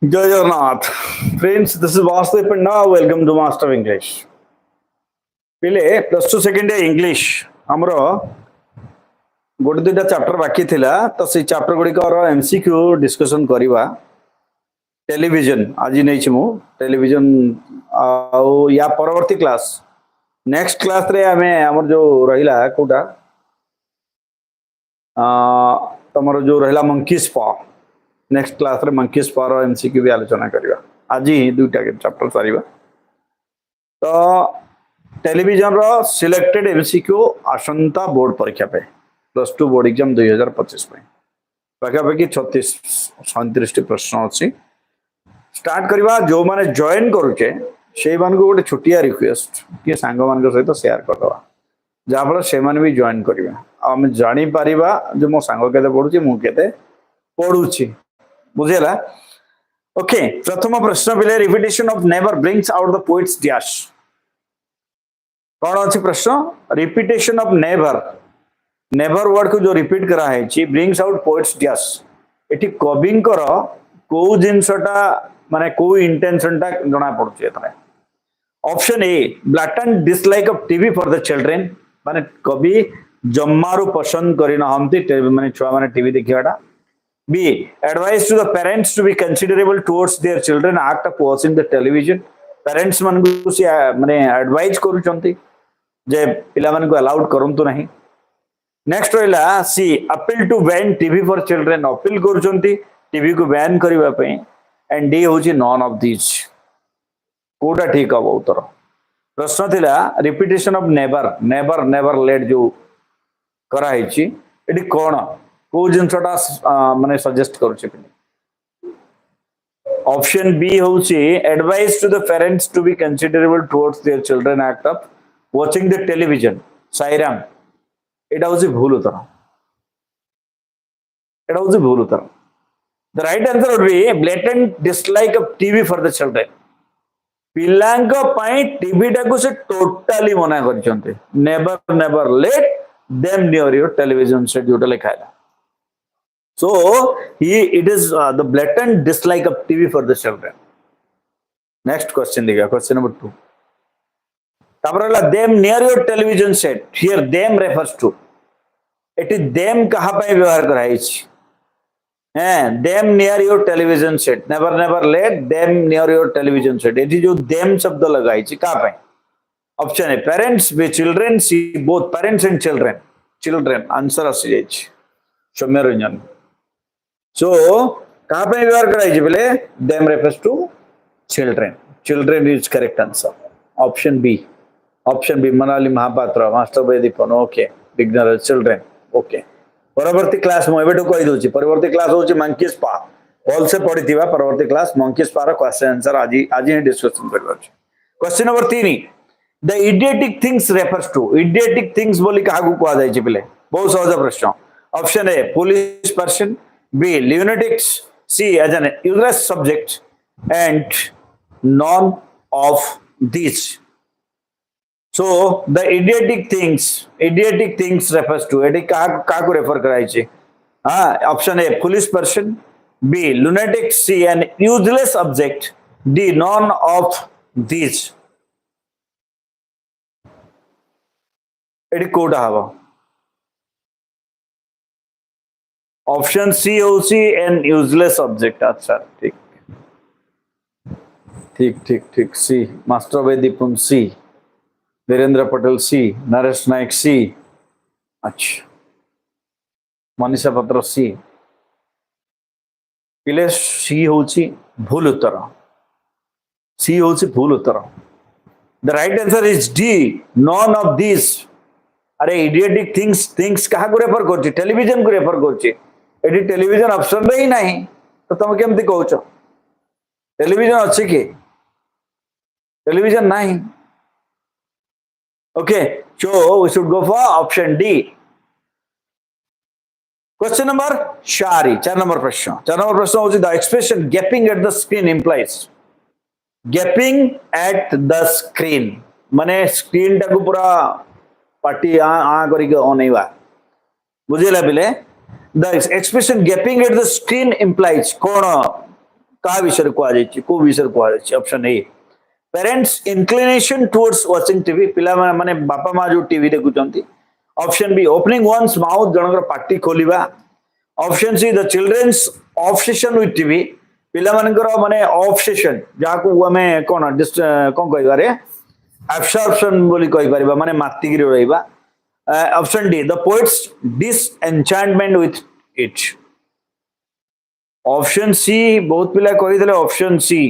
Jai Jagannath. Friends, this is Vasudev Panda. Welcome to Master of English. Pile plus 2 second year English. हमरो गोटे दुटा chapter बाकी थिला तो से चैप्टर गुडी कर एमसीक्यू डिस्कशन करिवा टेलीविजन आज नै छि मु टेलीविजन आ या परवर्ती क्लास नेक्स्ट क्लास रे हमें हमर जो रहिला कोटा तमरो जो रहिला मंकीज पॉ नेक्स्ट क्लास रे मंकीज पॉ रो एमसीक्यू भी आलोचना करिवा आज ही दुटा के चैप्टर सारिवा तो टेलीविजन रो सिलेक्टेड एमसीक्यू आसंता बोर्ड परीक्षा पे प्लस 2 बोर्ड एग्जाम 2025 में पाखापाखि 36-37 प्रश्न अच्छी स्टार्ट करवा जो माने जॉइन करूचे से मान को गोटे छोटिया रिक्वेस्ट कि सांग मान सहित शेयर करदवा जहाँफल से भी जॉइन करेंगे आम जानी पारिबा जो मो सांग केते पढुची मु केते पढुची बुझेला ओके प्रथम प्रश्न पिले repetition of never brings out the poets dash कौन अच्छी प्रश्न repetition of never never word को जो रिपीट करा है ची ब्रिंग्स आउट पोएट्स डैश एठी कविंकर को जिनसटा माने को इंटेंशनटा जणा पडुची एतरे option A blatant dislike of TV for the children माने कवि जम्मारु पसंद करि न हमती माने छुआ माने टीवी देखियाटा B advice to the parents to be considerable towards their children act of watching the television parents मन को से माने एडवाइस करूचंती जे पिला मन को अलाउड करंतु नहीं नेक्स्ट रहिला C appeal to ban TV for children appeal करूचंती टीवी को बैन करबा पई एंड डी होची नॉन ऑफ दिस कोटा ठीक अब उत्तर प्रश्न थिला repetition of never never never let जो करा हैची एडी कोन को जिनसटा माने सजेस्ट करूची ऑप्शन बी होची advice to the parents to be considerable towards their children act of watching the television Sairam एटा होची भूल उत्तर एटा होची भूल उत्तर the right answer would be blatant dislike of TV for the children पिलांग पाई टीवी टाकू से टोटाली मना करछन्ते never never let them near your television set जोटा लिखाला so it is the blatant dislike of tv for the children next question दिया question number 2 तापरला them near your television set here them refers to it is them कहा पे व्यवहार कराई छी them near your television set never never let them near your television set एठी जो them शब्द लगाई छी का पे ऑप्शन है parents B children C both parents and children children answer आसी जाई छी सौम्य रंजन सो कहा पे व्यवहार कराई छी पहले them refers to children children is correct answer option b Manali Mahapatra master बेदीपन ओके बिगनर चिल्ड्रन ओके परवर्ती क्लास मु एबेटो कहि दोची परवर्ती क्लास होची मंकीज पा ऑल से पढिथिबा परवर्ती क्लास मंकीज पा रो क्वेश्चन आंसर आज ही डिस्कशन करबा छी question number 3 the idiotic things refers to idiotic things बोली काहा को कहआ जाय छी पहले बहुत सहज प्रश्न option A police person B. Lunatics. C. As an useless subject. And none of these. So the idiotic things refers to. It का को refer कराई ची? Option A. Foolish person. B. Lunatic. C. An useless object. D. None of these. it Kota हवा option C होसी N useless object अच्छा ठीक ठीक ठीक ठीक सी मास्टर वेदीपुन सी वीरेंद्र पटेल सी नरेश नायक सी अच्छा मनीषा पत्र सी पिले सी होची भूल उत्तर सी होची भूल उत्तर the right answer is D none of this अरे इडियोटिक थिंग्स कहा को रेफर करछि टेलीविजन को रेफर करछि एडी टेलीविजन ऑप्शन रे ही नहीं तो तुम केमती कहूच टेलीविजन अच्छी कि टेलीविजन नहीं okay so we should go for option D question number 4 नंबर प्रश्न होची the expression gaping at the screen implies gaping at the screen माने स्क्रीन टाको पूरा पार्टी आ करिके अनेवा बुझेला बिले The expression gaping at the screen implies कौन का विषय को विषय को option A parents inclination towards watching TV पिला माने बापा माँ जो टीवी देखुचंती option B opening one's mouth जनकर पार्टी खोलिबा option C the children's obsession with TV पिला मानकर माने ऑब्सेशन जाको हमें कोन कोन कहबा रे एब्सॉर्प्शन बोली कहि परबा माने माती गिरी रहइबा option D the poet's disenchantment with it option C बहुत पिला कहि देले ऑप्शन सी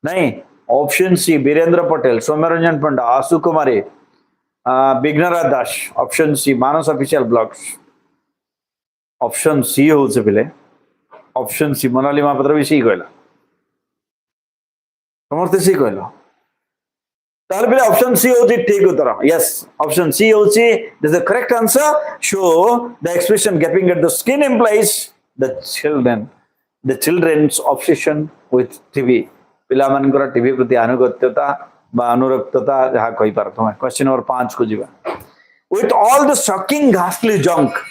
नहीं option C Virendra Patel Soumyaranjan Panda Ashu Kumari Bighnaraj Das option C Manas official blogs option C हो पिले ऑप्शन सी मोनाली महापात्र भी सी कहला समस्त सी कहला ताल पिले ऑप्शन सी होची ठीक उत्तर यस ऑप्शन सी होची this the correct answer show the expression gaping at the skin implies the children's obsession with TV पिला मानकर टीवी प्रति अनुगत्यता बा अनुरक्तता जहाँ कहि पार तुम क्वेश्चन नंबर 5 को जीवा with all the shocking ghastly junk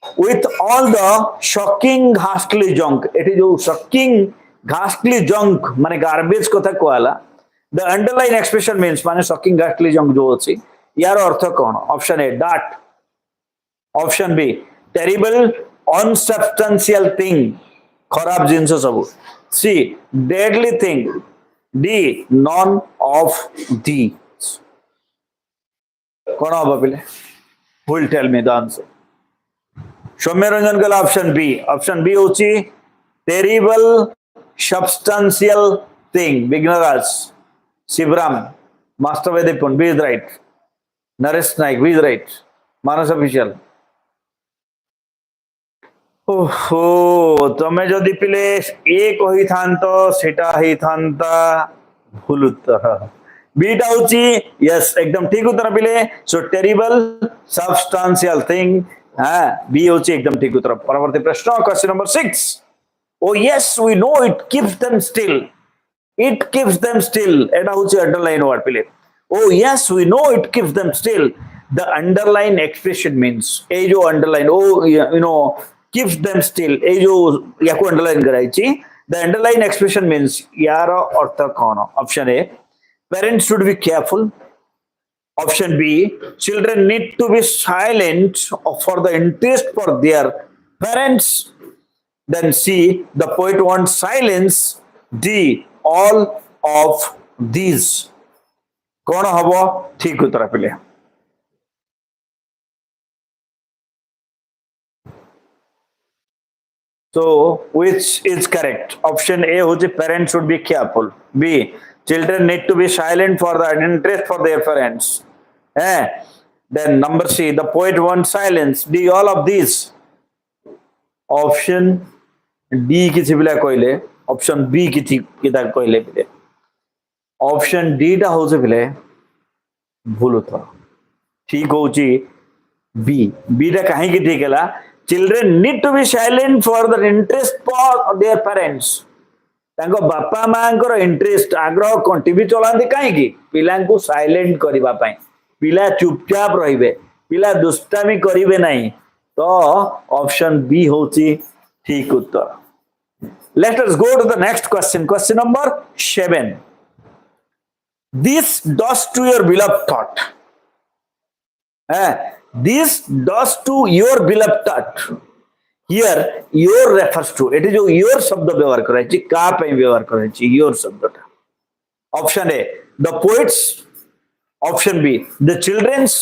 with all the shocking ghastly junk एटी जो shocking ghastly junk माने garbage कथा कहला the underlying expression means माने shocking ghastly junk जो अछि यार अर्थ कोन option A dart option B terrible unsubstantial thing खराब जिंस सब C deadly thing D none of these कोन होबा पिले who will tell me the answer Soumyaranjan गला ऑप्शन बी होची terrible substantial thing Bighnaraj Shivram master वेदिपुन B is right Naresh Nayak B is right Manas official ओहो तमे जदि पिले ए कहि थांतो सेटा ही थांता भूल उत्तर बीटा होची यस एकदम ठीक उत्तर पिले सो टेरिबल सब्सटेंशियल थिंग हाँ बी होची एकदम ठीक उत्तर परवर्ती प्रश्न question number 6 oh yes we know it keeps them still एटा होची अंडरलाइन वर्ड पिले oh yes we know it keeps them still the underline expression means ए जो underline oh you know keeps them still ए जो याको underline करायची the underline expression means यार अर्थ कोन option A parents should be careful Option B, children need to be silent for the interest for their parents. Then C, the poet wants silence. D, all of these. कौन हबो ठीक उत्तर पिले So which is correct? Option A होची parents should be careful. B, children need to be silent for the interest for their parents. Then number C, the poet wants silence. D, all of these. Option D किसी बिला कोइले option B किसी किता कोइले बिले option D टा होचे बिले भूल उत्तर ठीक होची बी टा काहे कि ठीक हैला children need to be silent for the interest for their parents तांको बापा मांकर इंटरेस्ट आग्रह कोन टीवी चलांती काहे कि पिलांको साइलेंट करबा पई पिला चुपचाप रहिबे पिला दुष्टामी करिवे नाही तो ऑप्शन बी होची ठीक उत्तर let us go to the next question number 7 this does to your beloved thought this does to your beloved thought here your refers to it is जो your शब्द व्यवहार करायची का पे व्यवहार करायची your शब्दटा option A the poets option B the children's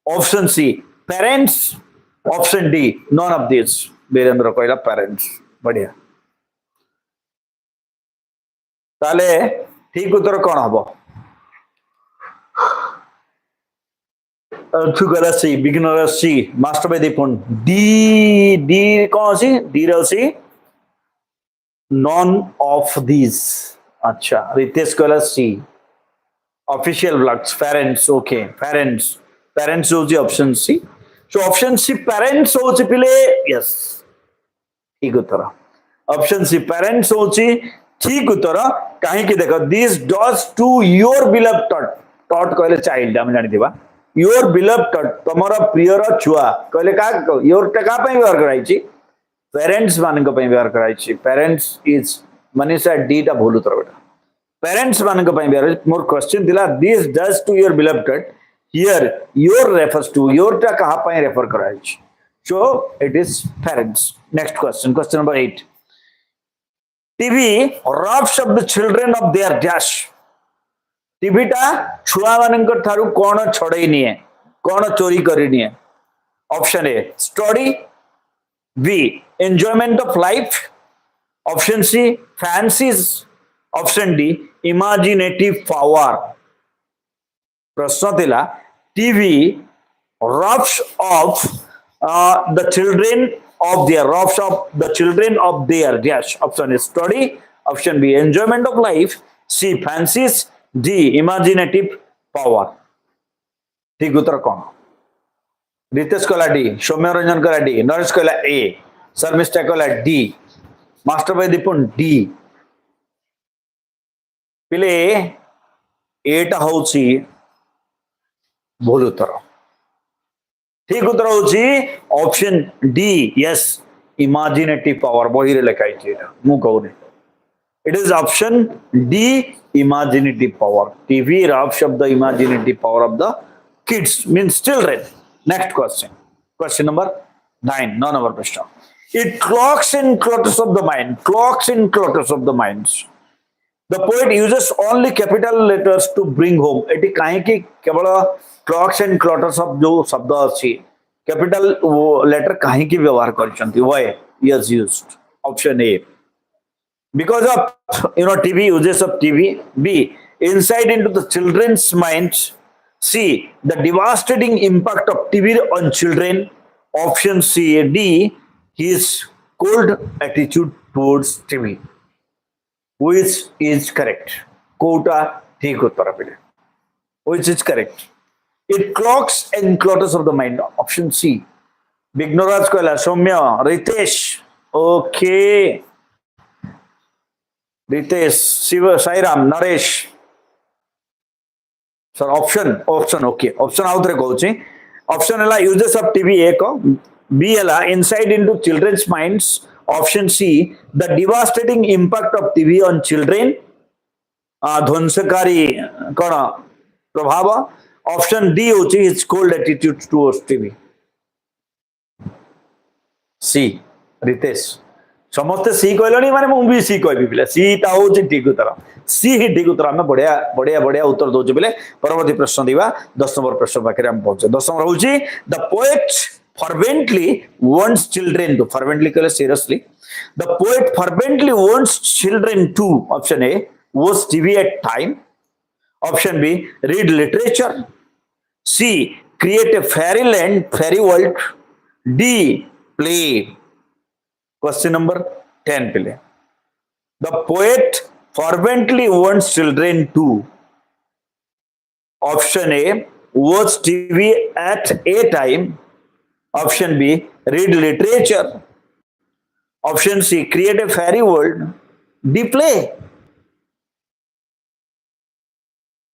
option C parents option D none of these Virendra कहला parents बढ़िया ताले ठीक उत्तर कौन हबो गला सी बिगिनर सी मास्टर बेदीपुन डी डी कौन सी डी रसी नॉन ऑफ दीज अच्छा रितेश गला C official blogs parents okay parents होची option C so option C parents होची पिले यस ठीक उत्तर ऑप्शन सी पेरेंट्स होची ठीक उत्तर कहीं की देखो this does to your beloved tot कहले चाइल्ड हम जानि दिबा योर बिलव टॉट तमरा प्रियर छुआ कहले का योर टा का पे व्यवहार कराइची पेरेंट्स मान व्यवहार कराई पेरेंट्स इज मनीषा डी टा भूल उत्तर बेटा पेरेंट्स मान व्यवहार मोर क्वेश्चन थिला this does to your beloved here your refers to your टा कहा पई रेफर कराई so it is parents next question number 8 TV robs of the children of their dash TV टा छुआ मानकर थारु कोन छड़ई निए कोन चोरी करी निए option A study B enjoyment of life option C fancies option D imaginative power प्रश्न थिला TV robs of the children of their dash option is study option b enjoyment of life c fancies d imaginative power ठीक उत्तर कौन रितेश कहला D सौम्य रंजन कहला D Naresh कहला ए शर्मिष्ठा कहला D master भाई दीपुन डी पिले एटा होची भूल उत्तर ठीक उत्तर होची option D yes imaginative power बही रे लिखाई छी मु कहूनी it is option D imaginative power TV robs of the imaginative power of the kids means children next question number 9 9 number question it clocks and clutters of the minds the poet uses only capital letters to bring home eighty काहे कि केवल clocks and clutters of जो शब्द अछि capital letter काहे कि व्यवहार करछंती why is used option a because of TV uses of TV b insight into the children's minds C. The devastating impact of TV on children. Option C. D. His cold attitude towards TV. Which is correct? Kota ठीक उत्तर पहले. Which is correct? It clogs and clutters of the mind. Option C. Bignoraj कहला Soumya Ritesh. Okay. Ritesh Shiv Sairam Naresh. Sir option okay option आउथरे कहूची option हला uses of TV एक B हला inside into children's minds option C the devastating impact of TV on children ध्वंसकारी कोन प्रभाव option D होची it's cold attitude towards TV C Ritesh समस्त सी कहलनी माने मु भी सी कहबी पिला सी ता होची ठीक उत्तर सी ही ठीक उत्तर हम बढ़िया बढ़िया बढ़िया उत्तर दोचे बेले परवर्ती प्रश्न दिबा 10 नंबर प्रश्न पाखे हम पहुंचे 10 नंबर होची the poet fervently wants children to fervently कहले seriously the poet fervently wants children to option A watch TV at time option B read literature C create a fairy world D play question number 10 pile the poet fervently wants children to option A watch TV at a time option B read literature option C create a fairy world D play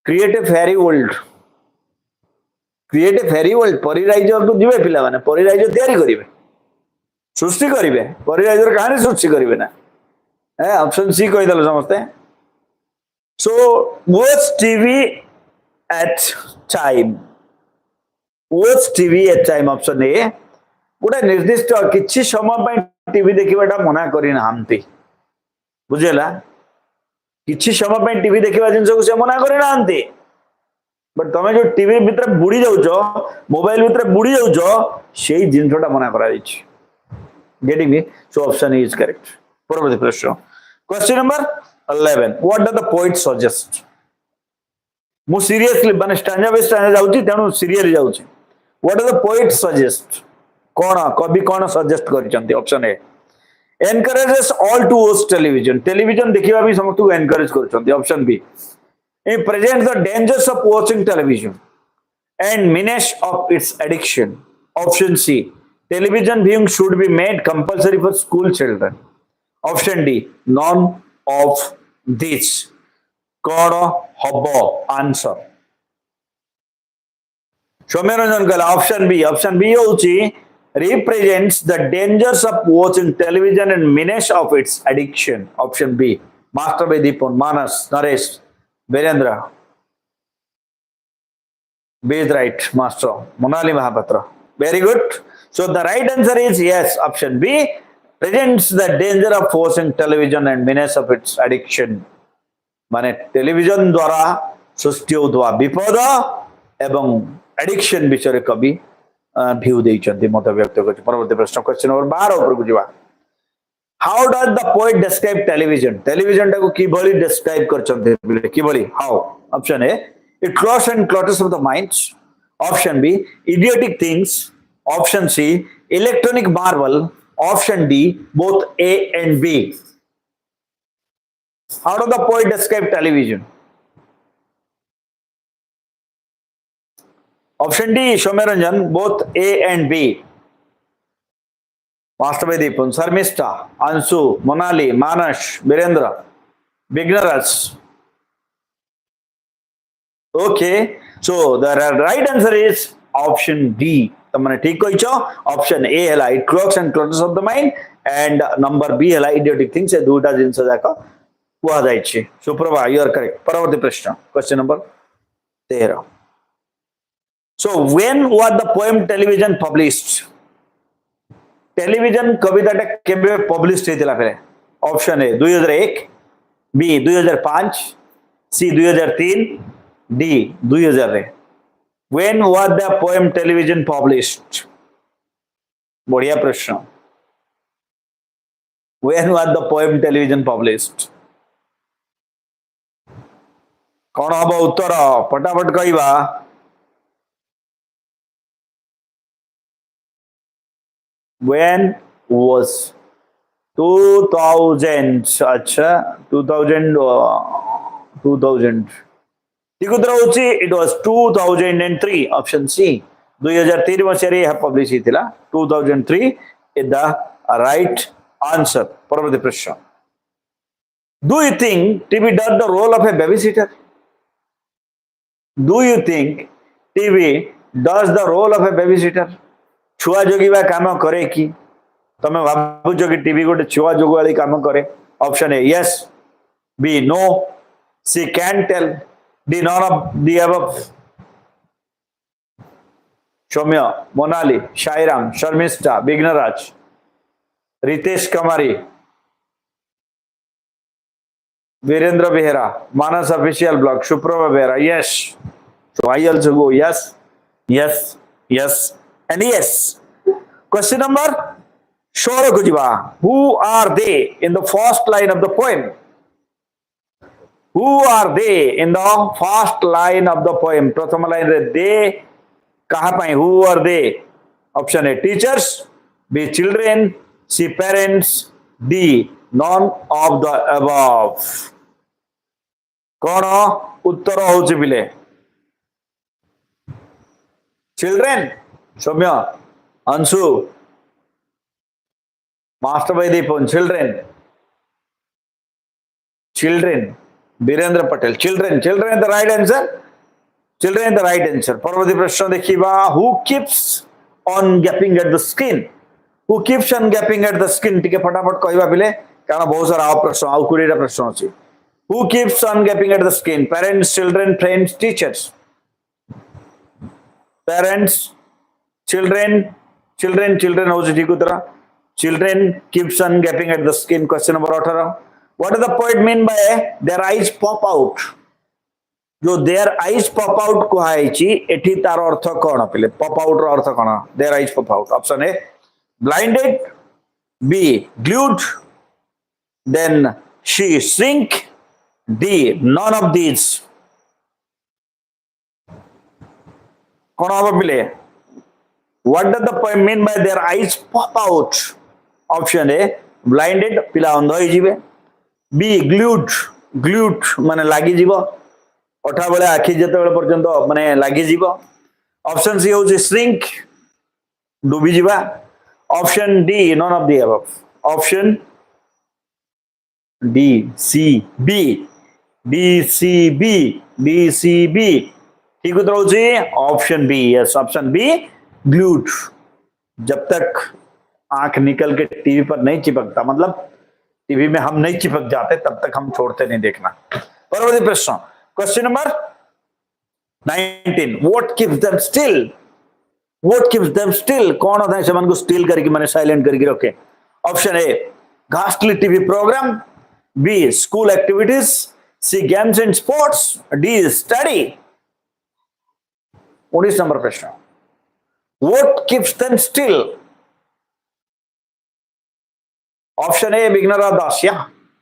create a fairy world परिराइजर को जिवे पिला माने परिराइजर तयारी करिवे सृष्टि करिवे परिराइजर कहानी सृष्टि करिवे ना option C कहि दल समझते so watch TV at time option A गोटे निर्दिष्ट किछि समय पय टीवी देखिबाटा मना करि नाहंती बुझेला किछि समय पय टीवी देखिबा जिंस को से मना करि नाहंती बट तमे जो टीवी भीतर बुडी जाउछो मोबाइल भीतर बुडी जाउछो सेही जिंसटा मना करा दैछि getting me so option is correct परवर्ती प्रश्न question number 11 what does the poet suggest मु सीरियसली माने स्टैंजा बाय स्टैंजा जाउची तेनु सीरियसली जाउची what does the poet suggest कोन कवि कोन सजेस्ट करिसंती option A encourages all to watch television देखिबा भी समस्त को एनकरेज करिसंती option B it presents the dangers of watching television and menace of its addiction option C television viewing should be made compulsory for school children option D none of these कौन हबो answer Soumyaranjan कहला option B होची represents the dangers of watching television and menace of its addiction? Option B. Master by Deepan, Manas, Naresh, Virendra. B is right, Master. Monali Mahapatra. Very good. So the right answer is yes, option B. Presents the danger of watching television and menace of its addiction. माने television द्वारा सृष्टि होता विपद एवं addiction विषय कवि view देइचंती मत व्यक्त कर परवर्ती प्रश्न क्वेश्चन नंबर 12 ऊपर को जीवा how does the poet describe television television टाको की भली डिस्क्राइब करचंती की भली how option A it cross and clutters of the minds option B idiotic things option C electronic marvel option D both A and B How does the poet describe television? Option D, Shomeranjan, both A and B. Master by Deepan, Sarmista, Ansu, Monali, Manash, Virendra, Beginners. Okay, so the right answer is option D. तमने ठीक कोई चो option A है ला it clogs and clutters of the mind and number B है ला idiotic things है दूटा जिनसे जाका हुआ जाइए सुप्रभा यू आर करेक्ट परवर्ती प्रश्न question number 13 so when was the poem television published television कविताटा केबे पब्लिश्ड हेतिला परे option A 2001 B 2005 C 2003 D 2000 रे when was the poem television published बढ़िया प्रश्न when was the poem television published कौन हम उत्तर फटाफट कहवा when was 2000 अच्छा 2000 ठीक उत्तर होची it was 2003 ऑप्शन सी 2003 मसीह यह publish हिथिला 2003 is the right answer परवर्ती प्रश्न do you think TV does the role of a babysitter Do you think TV does the role of a babysitter? छुआ जोगिवा काम करे कि तमे भाबुछ कि टीवी गोटे छुआ जोग वाली काम करे option A yes B no C can tell D none of the above Soumya Monali Sairam Sharmistha Bighnaraj Ritesh कमारी Virendra Behera Manas official blog Suprabha Behera yes so I also go yes yes yes and yes question number 16 को जीवा who are they in the first line of the poem who are they in the first line of the poem प्रथम line रे they कहा पाए who are they option A teachers B children C parents D none of the above कौन उत्तर होची बिले children सौम्य Anshu master भाई Deepan children children Virendra Patel children children the right answer children the right answer परवर्ती प्रश्न देखिबा who keeps on gaping at the screen who keeps on gaping at the screen टिके फटाफट कहबा बिले कारण बहुत सारा प्रश्न आउ 20 टा प्रश्न अछि who keeps on gaping at the skin parents children friends teachers parents children हो ठीक उत्तर children keeps on gaping at the skin question number 18 what does the poet mean by their eyes pop out जो their eyes pop out कुहाइची एठी तार अर्थ कोन पिले pop out row earth cone their eyes pop out option A blinded B glued then she shrink D none of these कौन हम पिले what does the poem mean by their eyes pop out option A blinded पिला अंध होई जिवे B glued माने लागि जीवो ओठा बेले आखि जते बेले पर्यंत माने लागि जीवो ऑप्शन सी होची shrink डूबी जीवा option D none of the above option D C B D C B ठीक उत्तर होची option B yes option B glued जब तक आंख निकल के टीवी पर नहीं चिपकता, मतलब टीवी में हम नहीं चिपक जाते, तब तक हम छोड़ते नहीं देखना। परवर्ती प्रश्न, question number 19, what keeps them still? What keeps them still? कौन होता है सेमान को स्टिल करके माने साइलेंट करके रखे? Option A ghastly TV programme, B school activities, C games and sports, D study. 19 number प्रश्न, what keeps them still? Option A Bighnaraj Das या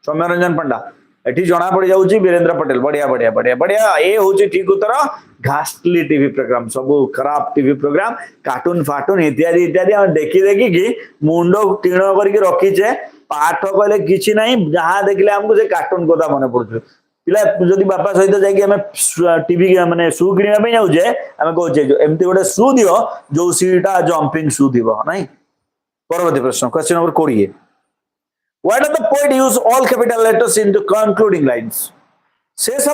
सौम्यरंजन पंडा, एठी जना पड़ जाउची वीरेंद्र पटेल। बढ़िया बढ़िया बढ़िया बढ़िया, ए होची ठीक उत्तर। घास्टली टीवी प्रोग्राम, सब खराब टीवी प्रोग्राम, कार्टून फाटून इत्यादि इत्यादि हम देखी देखी कि मुंडो टीण करके रखीचे, पाठ कहले किछि नाही, जहां देखले हमको से कार्टून कोदा मने पड़छु। पिला जदि बापा सहित जाई कि हमें टीवी माने शू किनिया पे जाउजे, हमें कहउचे जो एमती गोटे शू दियो जो सीटा जंपिंग शू दिबो नाही। परवर्ती प्रश्न, question number 20, why does the poet use all capital letters in the concluding lines? शेष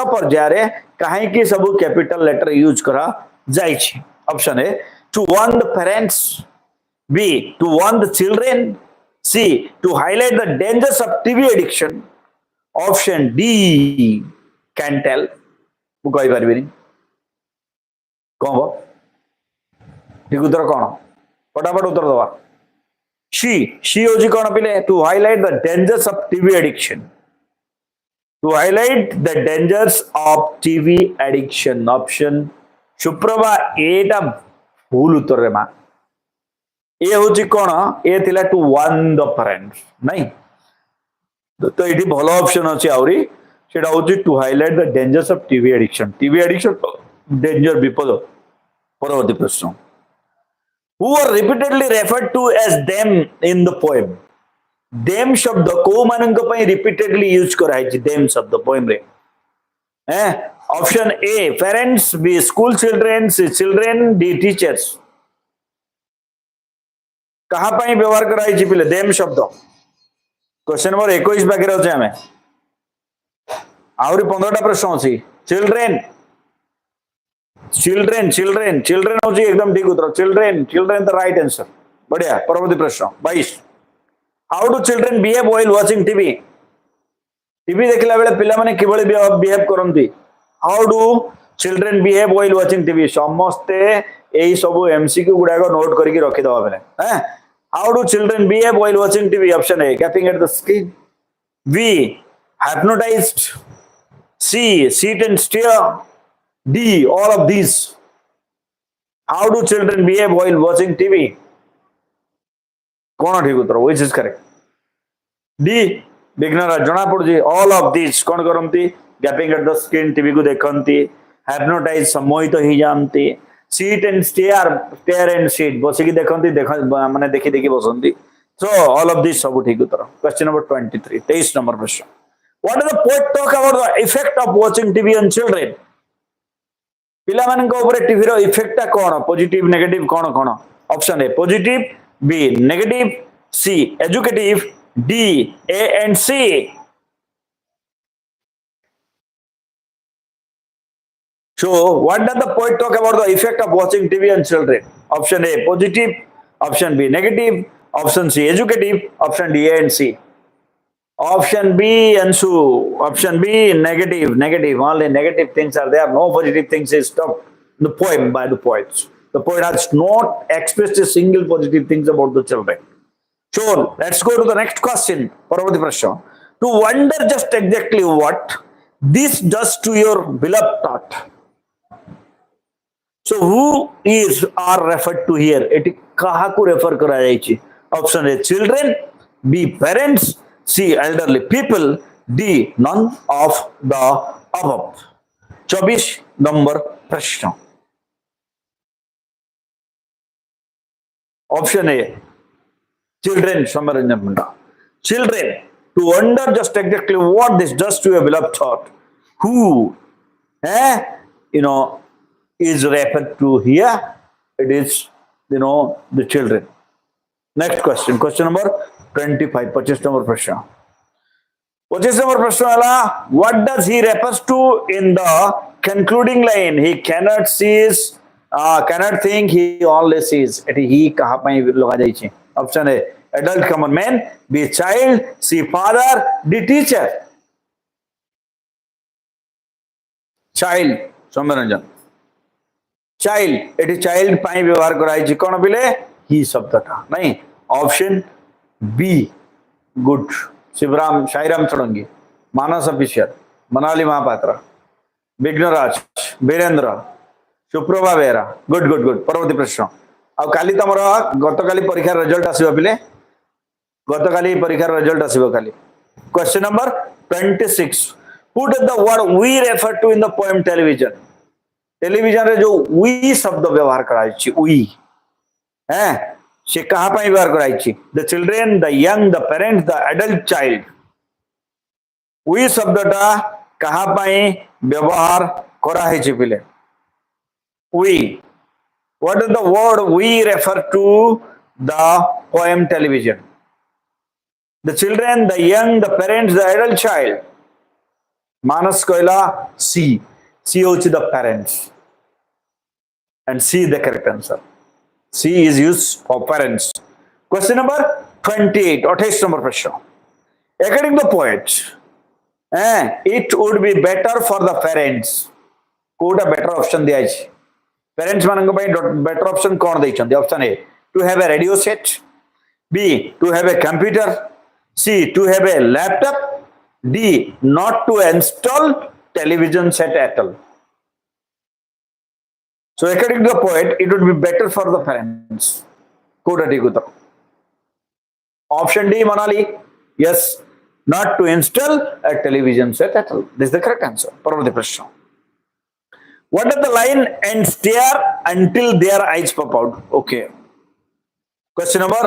पर्याय कहीं की सब कैपिटल लेटर यूज करा जाय छी? Option A to warn the parents, B to warn the children, C to highlight the dangers of TV addiction, option D can tell। मु कहि परबिनी कौन बो ठीक उत्तर कौन? फटाफट उत्तर दवा। she होजी कौन पिले? To highlight the dangers of TV addiction, to highlight the dangers of TV addiction. Option सुप्रभा एटा भूल उत्तर रे मा। ए होजी कौन? ए थिला टू warn the parents नहीं, तो एठी भलो ऑप्शन अछि आउरी, सेटा होजी to highlight the dangers of TV addiction. TV addiction danger विपद। परवर्ती प्रश्न, who are repeatedly referred to as them in the poem? them शब्द को मानन को पई repeatedly यूज कराई छी them शब्द पोएम रे? Option A parents, B school children, C children, D teachers. कहां पई व्यवहार कराई छी पिले them शब्द? क्वेश्चन नंबर 21 बाकी रहउछ हमें, आउरी 15टा प्रश्न अछि। चिल्ड्रेन चिल्ड्रेन चिल्ड्रेन चिल्ड्रेन होची एकदम ठीक उत्तर, children children the right answer. बढ़िया। परवर्ती प्रश्न 22, how do children behave while watching TV? TV देखला बेले पिला माने किबळे बिहेव करंती? How do children behave while watching TV? समस्ते एई सब एमसीक्यू गुडाको नोट करके रखि दबा बेले। How do children behave while watching TV? Option A gaping at the screen, B hypnotized, C sit and stare, D all of these। How do children behave while watching TV? कौन ठीक उत्तर? which is correct? D Vighnaraj जना पड़ुजी all of these कौन करंती? Gaping at the screen, TV को देखंती, hypnotize सम्मोहित ही जानती, sit and stare and sit बसी की देखंती, माने देखि देखि बसंती। so all of these सब ठीक उत्तर। क्वेश्चन नंबर 23, 23 नंबर प्रश्न, what does the poet talk about the effect of watching TV on children? पिला मानन को ऊपर टीवी रो इफेक्ट कोन? पॉजिटिव नेगेटिव कोन कोन? Option A positive, B negative, C educative, D A and C. So what does the poet talk about the effect of watching TV on children? Option A positive, option B negative, option C educative, option D A and C। Option B Anshu, option B negative, negative, only negative things are there, no positive things is talked in the poem by the poets. The poet has not expressed a single positive things about the children. So let's go to the next question. Parvati Prashna, to wonder just exactly what this does to your beloved thought. So who is are referred to here? It kaha ko refer kara jaichi? Option A children, B parents, C elderly people, D none of the above। 24 number प्रश्न, option A children, Soumyaranjan Panda. Children to wonder just exactly what this does to your beloved thought. Who is referred to here? It is the children। Next question, question number 25, 25 number प्रश्न। 25 number प्रश्न वाला, what does he refers to in the concluding line? He cannot cease cannot think, he only sees. Eighty he कहा पाई लगा जाई छी. Option ए adult common man, B child, C father, D teacher. Child, Soumyaranjan. Child एटी child पाई व्यवहार कराई कौन बिले ही शब्दटा नहीं. Option B good. Shivram Sairam चौड़ंगी, Manas official, Manali Mahapatra, Bighnaraj, Virendra, Suprabha Behera. Good good good. परवर्ती प्रश्न. आ काली तमर गत काली परीक्षा रिजल्ट आसीबो बिले. गत काली परीक्षा रिजल्ट आसीबो काली. Question number 26. Who does the word we refer to in the poem television? Television रे जो वी शब्द व्यवहार कराई वी है से कहा पाई व्यवहार कराई. The children, the young, the parents, the adult child. We शब्दटा कहा पाई व्यवहार कराई पिले. We. What is the word we refer to the poem television? The children, the young, the parents, the adult child. Manas कहला C. C is the parents, and C the correct answer. C is used for parents. Question number 28. 28 number question. According to the poet, it would be better for the parents. Could a better option दिया है. Parents मानंग भाई better option कौन दे चंदे? Option A, to have a radio set. B, to have a computer. C, to have a laptop. D, not to install television set at all. So according to the poet, it would be better for the parents. Koda Diguta. Option D, Manali. Yes, not to install a television set at all. This is the correct answer. Parvati Prashna. What is the line? And stare until their eyes pop out. Okay. Question number.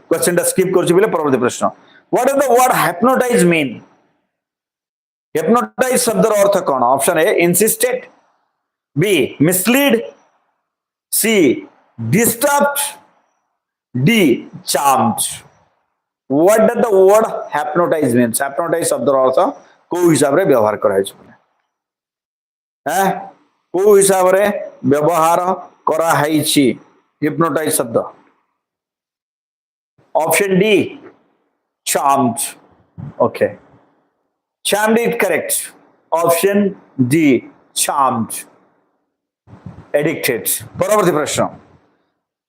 Question skip korchi bile Parvati Prashna. What does the word hypnotize mean? Hypnotize शब्द अर्थ कौन? Option A insisted, B mislead, C disturbed, D charmed. What does the word hypnotize means? Hypnotize शब्द अर्थ को हिसाब रे व्यवहार कराई छै. हैं को हिसाब रे व्यवहार करा है छी hypnotize शब्द. Option D charmed. Okay. Charmed is correct. Option D, charmed. Addicted. Paravarti Prashna.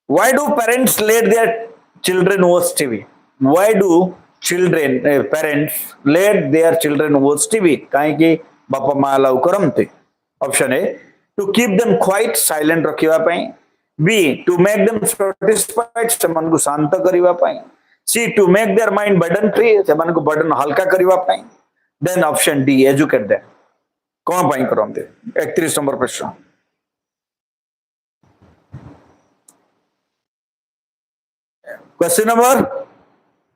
Why do parents let their children watch TV? Why do parents let their children watch TV? काहे कि बापा माँ allow करमते. Option A, to keep them quiet, silent रखिवा pi. B, to make them satisfied, सेमान को शांत करिवा पाई. C, to make their mind burden free, सेमान को burden हल्का करिवा पाई. Then option D, educate them. कौन पाई करमते? 31 number प्रश्न. Question number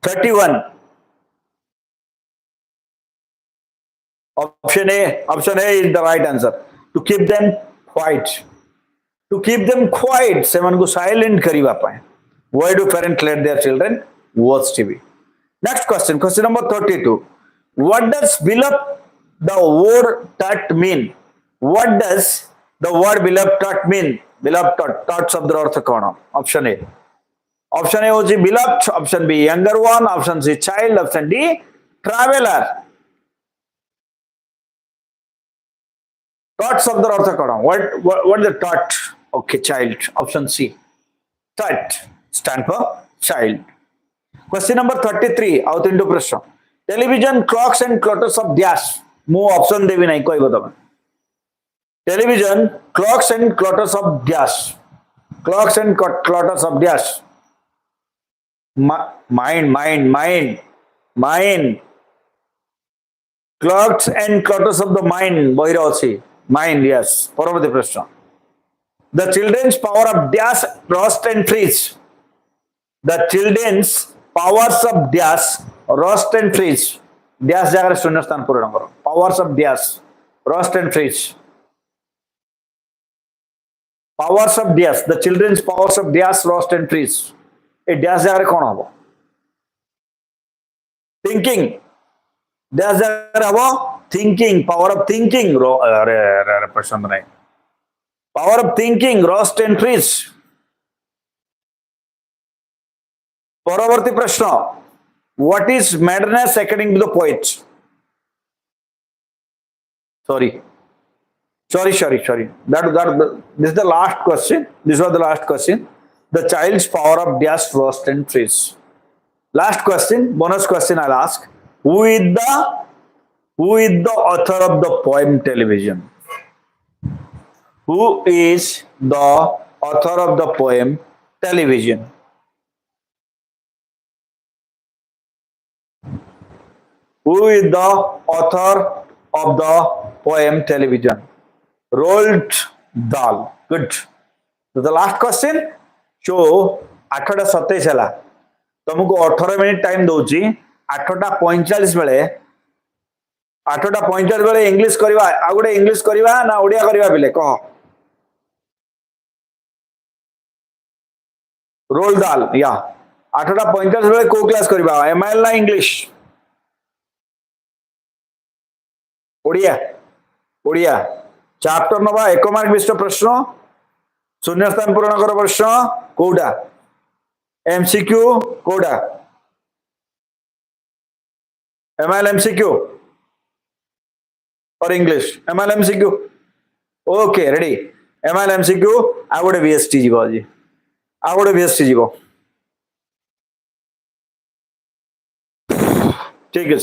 31. Option A is the right answer. To keep them quiet. To keep them quiet, सेमान को silent करिवा पाए. Why do parents let their children watch TV? Next question. Question number 32. What does beloved the word tut mean? What does the word beloved tut mean? Beloved tut शब्द अर्थ कौन? Option A. Option A होची beloved. Option B, younger one. Option C, child. Option D, traveler. Tut शब्द अर्थ कौन? What is the tut? Okay, child. Option C. Tut stand for child. Question number 33. Out into प्रश्न. Television clogs and clutters of dash. मु option देवी नहीं कोई बताओ. Television clogs and clutters of dash. Clogs and clutters of dash. Mind. Clogs and clutters of the mind बहिरा अछि. Mind. Yes. परवर्ती प्रश्न. The children's power of dash roast and freeze. The children's powers of dash roast and freeze. Dash जगह शून्य स्थान पूर्ण करो. Powers of dash, roast and freeze. Powers of dash. The children's powers of dash, roast and freeze. A dash जगह कौन होगा? Thinking. Dash जगह होगा thinking. Power of thinking. अरे पसंद नहीं. Power of thinking, Rost entries. परवर्ती प्रश्न, what is madness according to the poet? Sorry. This is the last question. This was the last question. The child's power of dash, frost and trees. Last question, bonus question I'll ask. Who is the author of the poem Television? Who is the author of the poem Television? Who is the author of the poem Television? Roald Dahl. Good. So the last question. So 8:27 ହେଲା, तुमको 18 minute time दउची. 8:45 बेले 8:45 बेले English करवा, आ गुडे English करवा ना ओडिया करवा बिले कह. रोल्ड दाल या 8:45 बेले को क्लास करवा, एमआईएल ना इंग्लिश? ओडिया. ओडिया चैप्टर नवा 1 मार्क विशिष्ट प्रश्न, शून्य स्थान पूरण कर प्रश्न कोडा, एमसीक्यू कोडा, एमआईएल एमसीक्यू और English? MIL MCQ. Okay ready. MIL MCQ आ गोटे वीएसटी जीवो जी, आ गोटे वीएसटी जीवो. ठीक है.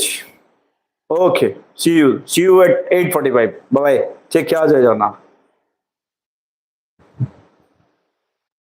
Okay, see you at 8:45. Bye bye. Take care, Jai Jagannath.